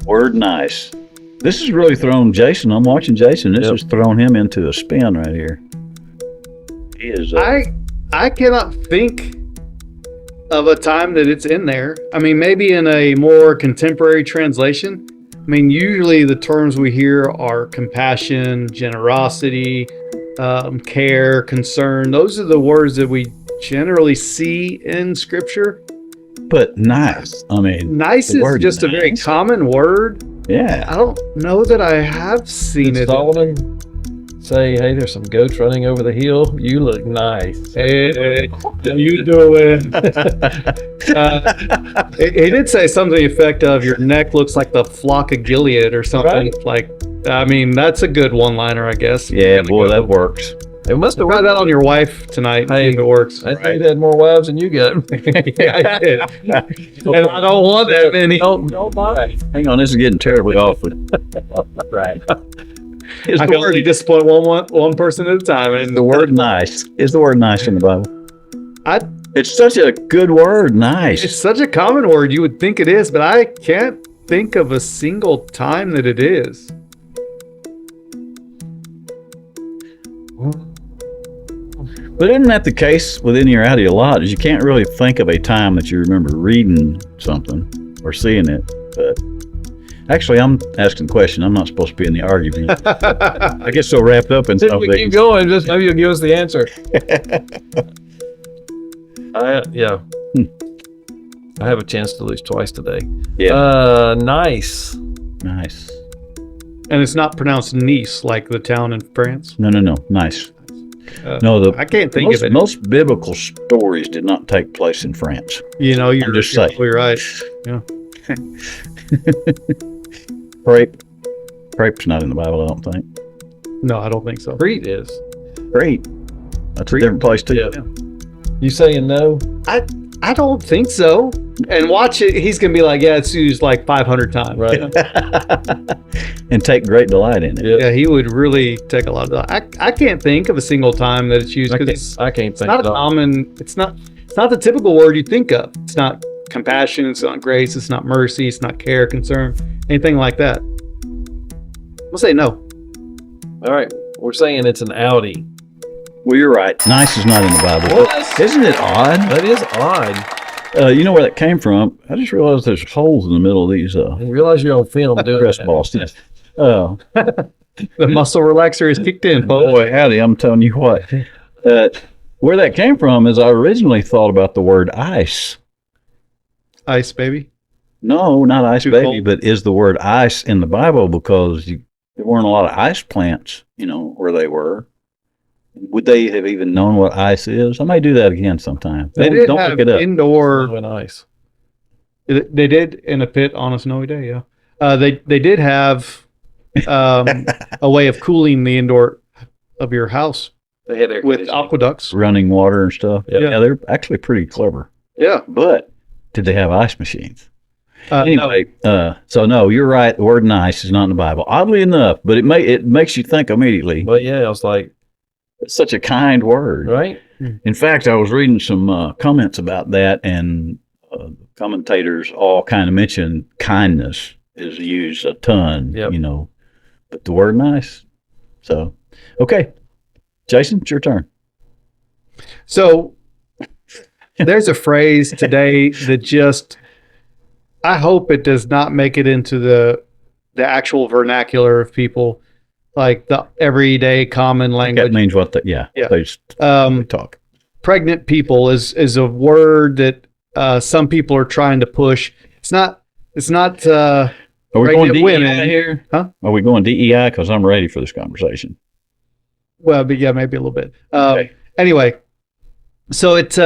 Speaker 2: Word nice. This has really thrown Jason. I'm watching Jason. This has thrown him into a spin right here. He is.
Speaker 4: I cannot think of a time that it's in there. I mean, maybe in a more contemporary translation. I mean, usually the terms we hear are compassion, generosity, care, concern. Those are the words that we generally see in Scripture.
Speaker 2: But nice. I mean,
Speaker 4: nice is just a very common word.
Speaker 2: Yeah.
Speaker 4: I don't know that I have seen it.
Speaker 3: Solomon say, hey, there's some goats running over the hill. You look nice.
Speaker 4: Hey, you doing? He did say something to the effect of, your neck looks like the flock of Gilead or something. Right. Like, I mean, that's a good one-liner, I guess.
Speaker 2: Yeah, boy, that works.
Speaker 3: It must have
Speaker 4: try that on your wife tonight.
Speaker 3: Hey,
Speaker 4: if it works.
Speaker 3: I think you had more wives than you got.
Speaker 4: Yeah, I did. And I don't want that many.
Speaker 3: Don't buy.
Speaker 2: Hang on, this is getting terribly awful.
Speaker 3: Right.
Speaker 4: I can only disappoint one person at a time. And
Speaker 2: the word nice. Is the word nice in the Bible? It's such a good word, nice.
Speaker 4: It's such a common word. You would think it is, but I can't think of a single time that it is.
Speaker 2: But isn't that the case within your Audi a lot? Is you can't really think of a time that you remember reading something or seeing it. But actually, I'm asking the question. I'm not supposed to be in the argument. I get so wrapped up in something.
Speaker 3: We keep going. Just maybe you'll give us the answer. I have a chance to lose twice today.
Speaker 2: Yeah.
Speaker 3: Nice.
Speaker 2: Nice.
Speaker 4: And it's not pronounced Nice like the town in France.
Speaker 2: No. Nice.
Speaker 4: I can't think of it.
Speaker 2: Most biblical stories did not take place in France.
Speaker 4: You know, you're
Speaker 2: just
Speaker 4: exactly right. Yeah.
Speaker 2: Crepe's not in the Bible, I don't think.
Speaker 4: No, I don't think so.
Speaker 3: Crete is.
Speaker 2: Crete. That's a different place too.
Speaker 3: Yeah. You saying no?
Speaker 4: I don't think so. And watch it. He's gonna be like, yeah, it's used like 500 times.
Speaker 3: Right.
Speaker 2: And take great delight in it.
Speaker 4: Yeah, he would really take a lot of delight. I can't think of a single time that it's used because
Speaker 3: I can't think.
Speaker 4: It's not a common. It's not the typical word you think of. It's not compassion. It's not grace. It's not mercy. It's not care, concern, anything like that. We'll say no.
Speaker 3: All right, we're saying it's an Audi.
Speaker 2: Well, you're right. Nice is not in the Bible.
Speaker 3: What?
Speaker 2: Isn't it odd?
Speaker 3: That is odd.
Speaker 2: You know where that came from? I just realized there's holes in the middle of these
Speaker 3: I didn't realize you're on film doing
Speaker 2: dress
Speaker 3: that.
Speaker 2: balls.
Speaker 4: The muscle relaxer is kicked in, folks.
Speaker 2: Boy, howdy, I'm telling you what. Where that came from is I originally thought about the word ice.
Speaker 4: Ice baby?
Speaker 2: No, not ice baby,
Speaker 4: cold.
Speaker 2: but is the word ice in the Bible because there weren't a lot of ice plants, where they were. Would they have even known what ice is? I may do that again sometime.
Speaker 4: Don't
Speaker 2: look
Speaker 4: have
Speaker 2: it up.
Speaker 4: indoor.
Speaker 3: Oh, nice.
Speaker 4: They did in a pit on a snowy day. Yeah, they did have a way of cooling the indoor of your house
Speaker 3: They had air
Speaker 4: with
Speaker 3: conditioning.
Speaker 4: aqueducts.
Speaker 2: Running water and stuff.
Speaker 3: Yeah.
Speaker 2: Yeah, they're actually pretty clever.
Speaker 4: Yeah,
Speaker 2: But Did they have ice machines?
Speaker 4: No.
Speaker 2: Anyway, so no, you're right. The word nice is not in the Bible. Oddly enough, but it makes you think immediately.
Speaker 3: But yeah, I was like,
Speaker 2: It's such a kind word.
Speaker 3: right?
Speaker 2: In fact, I was reading some comments about that, and commentators all kind of mention kindness is used a ton,
Speaker 3: Yep.
Speaker 2: but the word nice. So, okay. Jason, it's your turn.
Speaker 4: So there's a phrase today that just, I hope it does not make it into the actual vernacular of people, like the everyday common
Speaker 2: That
Speaker 4: language.
Speaker 2: means what? Yeah. They just talk.
Speaker 4: Pregnant people is a word that some people are trying to push. It's not.
Speaker 2: Are we going
Speaker 4: pregnant
Speaker 2: DEI
Speaker 4: women
Speaker 2: here?
Speaker 4: Huh?
Speaker 2: Are we going DEI? Because I'm ready for this conversation.
Speaker 4: Well, but yeah, maybe a little bit.
Speaker 2: Okay.
Speaker 4: Anyway, so it's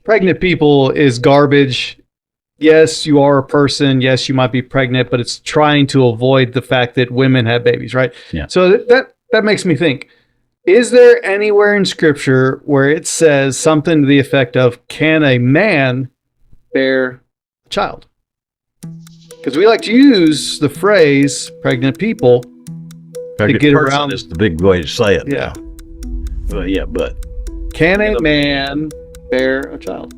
Speaker 4: pregnant people is garbage. Yes, you are a person. Yes, you might be pregnant, but it's trying to avoid the fact that women have babies, right?
Speaker 2: Yeah.
Speaker 4: So that makes me think, is there anywhere in Scripture where it says something to the effect of, can a man bear a child? Because we like to use the phrase pregnant people to get around.
Speaker 2: Is the big way to say it.
Speaker 4: Yeah.
Speaker 2: But
Speaker 4: Can a man bear a child?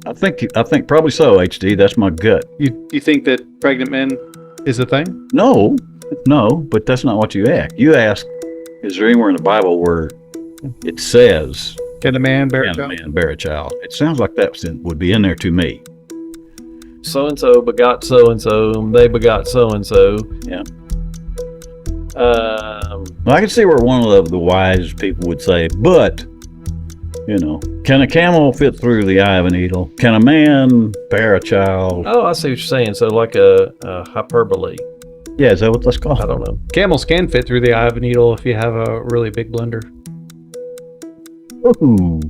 Speaker 2: I think probably so, HD. That's my gut.
Speaker 4: You think that pregnant men is a thing?
Speaker 2: No, but that's not what you asked. You asked, is there anywhere in the Bible where it says,
Speaker 4: Can a man bear a
Speaker 2: can a
Speaker 4: child?
Speaker 2: man bear a child? It sounds like that would be in there to me.
Speaker 3: So and so begot so and so. They begot so and so.
Speaker 2: Yeah. Well, I can see where one of the wise people would say, but, can a camel fit through the eye of a needle? Can a man bear a child?
Speaker 3: Oh, I see what you're saying. So like a hyperbole.
Speaker 2: Yeah, is that what that's called?
Speaker 3: I don't know.
Speaker 4: Camels can fit through the eye of a needle if you have a really big blender.
Speaker 2: Ooh.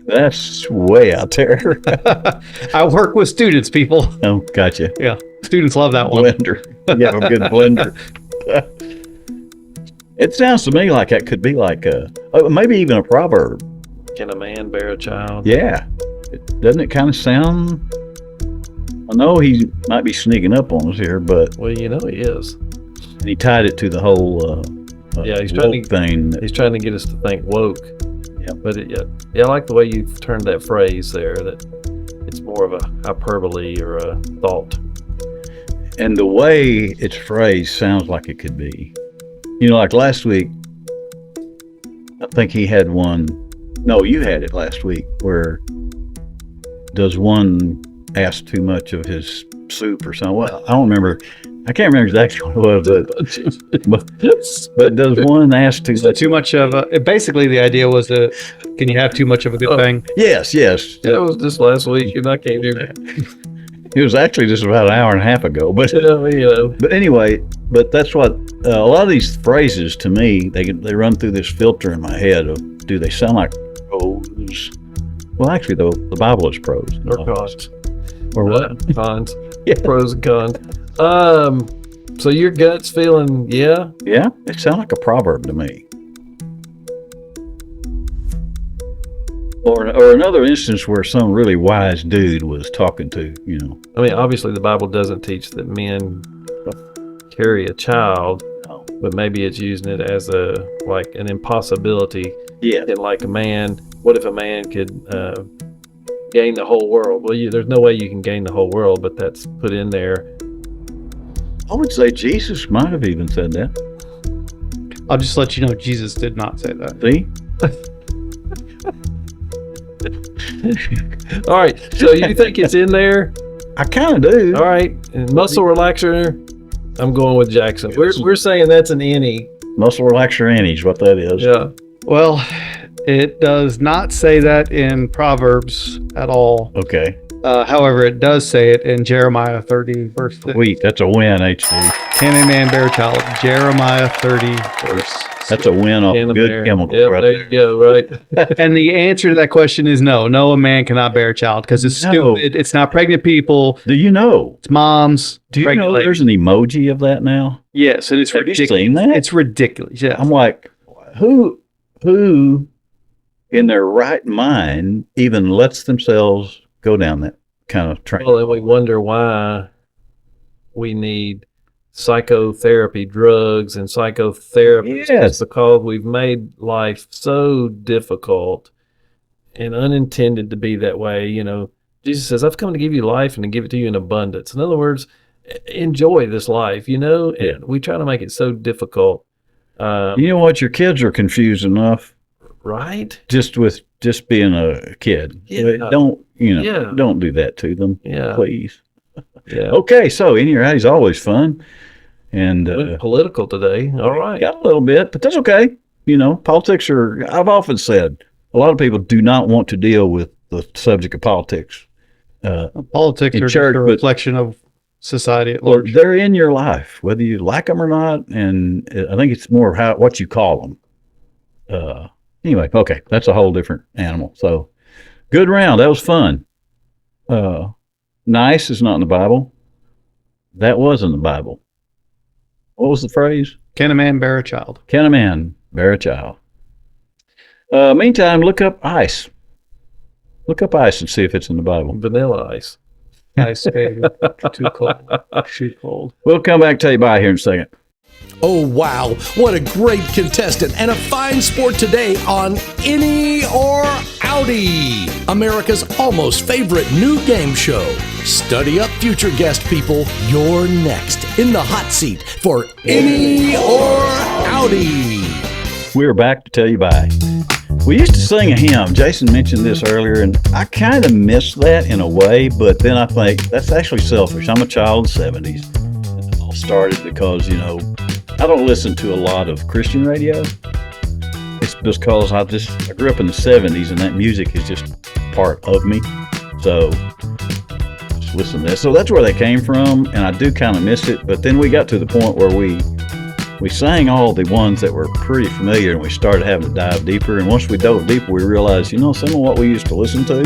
Speaker 2: That's way out there.
Speaker 4: I work with students, people.
Speaker 2: Oh, gotcha.
Speaker 4: Yeah, students love that one.
Speaker 2: Blender. You have a good blender. It sounds to me like that could be like maybe even a proverb.
Speaker 3: Can a man bear a child?
Speaker 2: Yeah. Doesn't it kind of sound? I know he might be sneaking up on us here, but
Speaker 3: Well, he is.
Speaker 2: he tied it to the whole
Speaker 3: Yeah, he's trying
Speaker 2: woke thing.
Speaker 3: He's trying to get us to think woke.
Speaker 2: Yeah.
Speaker 3: But I like the way you've turned that phrase there, that it's more of a hyperbole or a thought.
Speaker 2: And the way it's phrased sounds like it could be. Like last week, I think he had one. No, you had it last week, where does one ask too much of his soup or something? Well, I don't remember. I can't remember exactly what it was, but does one ask too much?
Speaker 4: Too much of a. Basically, the idea was that can you have too much of a good thing?
Speaker 2: Yes.
Speaker 3: That was just last week, and I can't do that.
Speaker 2: It was actually just about an hour and a half ago, but
Speaker 3: Yeah,
Speaker 2: But anyway, that's what a lot of these phrases to me, they run through this filter in my head of, do they sound like prose? Well, actually, though, the Bible is prose.
Speaker 3: or cons.
Speaker 2: Or what?
Speaker 3: Cons.
Speaker 2: Yeah.
Speaker 3: Pros and cons. So your gut's feeling, yeah?
Speaker 2: Yeah, it sounds like a proverb to me. Or another instance where some really wise dude was talking to,
Speaker 3: I mean, obviously the Bible doesn't teach that men carry a child,
Speaker 2: No.
Speaker 3: but maybe it's using it as an impossibility.
Speaker 2: Yeah.
Speaker 3: And like a man, what if a man could gain the whole world? Well, there's no way you can gain the whole world, but that's put in there.
Speaker 2: I would say Jesus might have even said that.
Speaker 4: I'll just let you know Jesus did not say that.
Speaker 2: See?
Speaker 3: All right, so you think it's in there?
Speaker 2: I kind of do.
Speaker 3: All right, and muscle relaxer, I'm going with Jackson. We're saying that's an any.
Speaker 2: Muscle relaxer annie's what that is.
Speaker 3: Yeah.
Speaker 4: Well, it does not say that in Proverbs at all.
Speaker 2: Okay.
Speaker 4: However, it does say it in Jeremiah 30, verse 6.
Speaker 2: Sweet. That's a win, HD.
Speaker 4: Can a man bear a child? Jeremiah 30, verse.
Speaker 2: That's a win off
Speaker 3: Can a
Speaker 2: good
Speaker 3: bear.
Speaker 2: chemicals
Speaker 3: Yep,
Speaker 2: right
Speaker 3: there
Speaker 2: there.
Speaker 3: you go, right?
Speaker 4: And the answer to that question is no. No, a man cannot bear a child because it's
Speaker 2: No.
Speaker 4: stupid. It's not pregnant people.
Speaker 2: Do you know?
Speaker 4: It's moms.
Speaker 2: Do you
Speaker 4: pregnant
Speaker 2: know
Speaker 4: ladies.
Speaker 2: there's an emoji of that now?
Speaker 4: Yes, and it's
Speaker 2: Have you
Speaker 4: ridiculous.
Speaker 2: seen that?
Speaker 4: It's ridiculous. Yeah.
Speaker 2: I'm like, who in their right mind even lets themselves go down that kind of train.
Speaker 3: Well, and we wonder why we need psychotherapy drugs and psychotherapists.
Speaker 2: Yes.
Speaker 3: Because we've made life so difficult and unintended to be that way. You know, Jesus says, I've come to give you life and to give it to you in abundance. In other words, enjoy this life, you know, and we try to make it so difficult.
Speaker 2: You know what? Your kids are confused enough
Speaker 3: Right?
Speaker 2: just being a kid.
Speaker 3: Yeah.
Speaker 2: Don't,
Speaker 3: Yeah.
Speaker 2: don't do that to them,
Speaker 3: Yeah.
Speaker 2: please.
Speaker 3: Yeah.
Speaker 2: Okay, so In Your Alley's always fun. And
Speaker 3: Went political today. All right.
Speaker 2: got a little bit, but that's okay. Politics I've often said, a lot of people do not want to deal with the subject of politics.
Speaker 4: Politics
Speaker 2: In
Speaker 4: are
Speaker 2: church,
Speaker 4: just a
Speaker 2: but-
Speaker 4: reflection of society at
Speaker 2: Or
Speaker 4: large.
Speaker 2: they're in your life, whether you like them or not. And I think it's more what you call them. Anyway, okay, that's a whole different animal. So good round. That was fun. Nice is not in the Bible. That was in the Bible. What was the phrase?
Speaker 4: Can a man bear a child?
Speaker 2: Can a man bear a child? Meantime, look up ice. Look up ice and see if it's in the Bible.
Speaker 3: Vanilla ice.
Speaker 4: Ice, baby. Too cold. Too cold.
Speaker 2: We'll come back and tell you bye here in a second.
Speaker 5: Oh, wow. What a great contestant and a fine sport today on Any or Audi, America's almost favorite new game show. Study up, future guest people. You're next in the hot seat for Any or Audi.
Speaker 2: We're back to tell you bye. We used to sing a hymn. Jason mentioned this earlier, and I kind of miss that in a way, but then I think that's actually selfish. I'm a child of the 70s. It all started because, I don't listen to a lot of Christian radio. It's because I grew up in the 70s, and that music is just part of me. So just listen to this. So that's where they came from, and I do kind of miss it. But then we got to the point where we sang all the ones that were pretty familiar, and we started having to dive deeper. And once we dove deeper, we realized, some of what we used to listen to,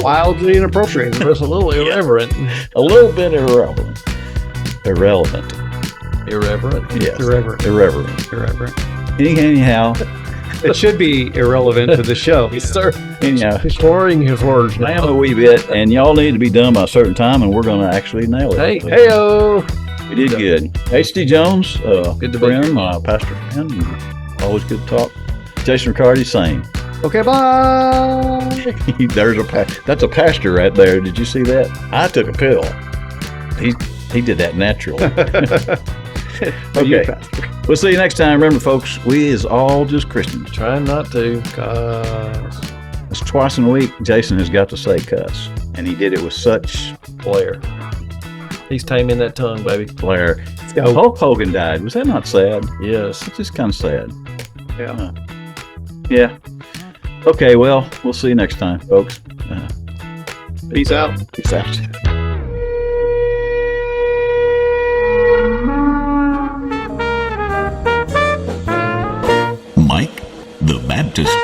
Speaker 4: Wildly inappropriate.
Speaker 3: It's a little irreverent.
Speaker 2: a little bit irrelevant. Irrelevant. Yes.
Speaker 4: Irreverent.
Speaker 2: Irreverent. Anyhow,
Speaker 4: It should be irrelevant to the show.
Speaker 3: Yes, sir.
Speaker 2: anyhow,
Speaker 3: He's slurring his words
Speaker 2: I am
Speaker 3: now.
Speaker 2: a wee bit, and y'all need to be done by a certain time, and we're going to actually nail it.
Speaker 3: Hey, hey-o.
Speaker 2: We did good. H.D. Jones,
Speaker 3: Good to be
Speaker 2: friend,
Speaker 3: here.
Speaker 2: my pastor friend, and always good to talk. Jason Riccardi, same.
Speaker 4: Okay, bye.
Speaker 2: That's a pastor right there. Did you see that? I took a pill. He did that naturally.
Speaker 4: You
Speaker 2: Okay.
Speaker 4: pastor.
Speaker 2: We'll see you next time. Remember, folks, we is all just Christians.
Speaker 3: Trying not to.
Speaker 2: It's twice in a week Jason has got to say cuss, and he did it with such
Speaker 3: Blair. He's taming that tongue, baby.
Speaker 2: flair.
Speaker 4: Let's go.
Speaker 2: Hulk Hogan died. Was that not sad?
Speaker 3: Yes.
Speaker 2: It's just kind of sad.
Speaker 4: Yeah.
Speaker 2: Yeah. Okay, well, we'll see you next time, folks.
Speaker 4: Peace out.
Speaker 2: Peace out.
Speaker 1: Mike, the Baptist.